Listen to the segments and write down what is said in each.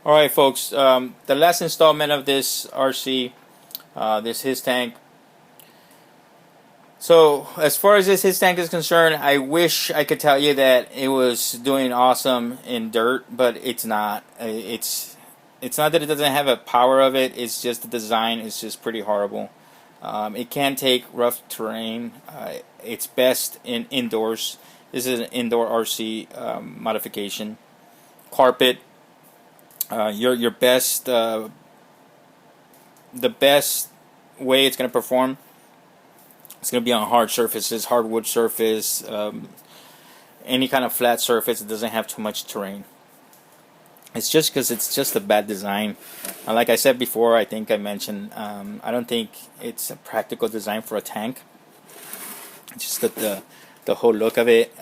All right, folks. The last installment of this RC, this H.I.S. tank. So as far as this H.I.S. tank is concerned, I wish I could tell you that it was doing awesome in dirt, but it's not. It's not that it doesn't have a power of it. It's just the design is just pretty horrible. It can take rough terrain. It's best in indoors. This is an indoor RC modification. Carpet. Your best. The best way it's going to perform. It's going to be on hard surfaces, hardwood surface, any kind of flat surface that doesn't have too much terrain. It's just because it's just a bad design. Like I said before, I think I mentioned, I don't think it's a practical design for a tank. It's just that the whole look of it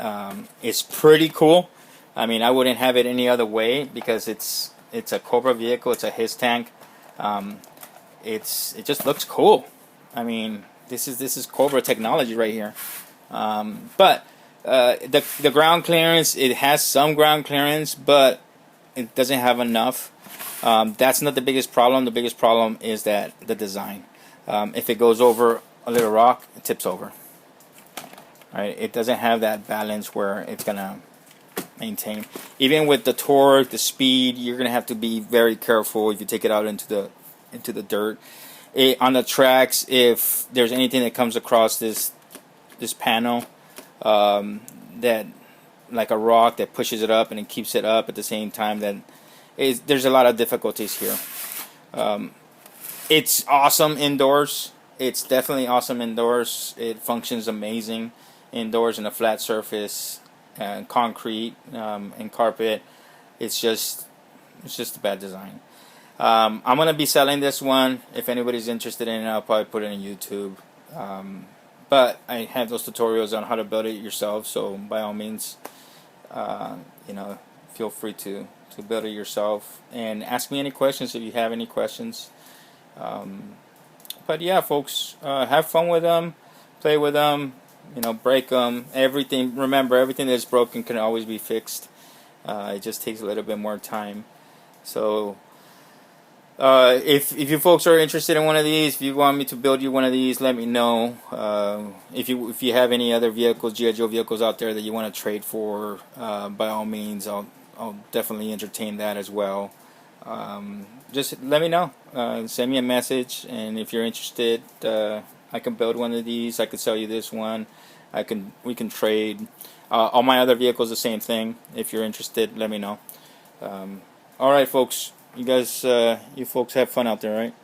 is pretty cool. I mean, I wouldn't have it any other way because it's a Cobra vehicle. It's a H.I.S. tank. It just looks cool. I mean, this is Cobra technology right here. But the ground clearance, it has some ground clearance, but it doesn't have enough. That's not the biggest problem. The biggest problem is that the design. If it goes over a little rock, it tips over. Right? It doesn't have that balance where it's gonna maintain. Even with the torque, the speed, you're gonna have to be very careful if you take it out into the dirt. On the tracks, if there's anything that comes across this panel, that like a rock that pushes it up and it keeps it up at the same time, then there's a lot of difficulties here. It's awesome indoors. It's definitely awesome indoors. It functions amazing indoors in a flat surface, concrete, and carpet. It's just a bad design. I'm gonna be selling this one. If anybody's interested in it, I'll probably put it on YouTube. But I have those tutorials on how to build it yourself. So by all means, feel free to build it yourself and ask me any questions if you have any questions. But yeah, folks, have fun with them, play with them, break them. Everything. Remember, everything that's broken can always be fixed. It just takes a little bit more time. So. If you folks are interested in one of these, if you want me to build you one of these, let me know. If you have any other vehicles, G.I. Joe vehicles out there that you want to trade for, by all means, I'll definitely entertain that as well. Just let me know. Send me a message, and if you're interested, I can build one of these. I could sell you this one. We can trade. All my other vehicles, the same thing. If you're interested, let me know. All right, folks. You guys, you folks have fun out there, right?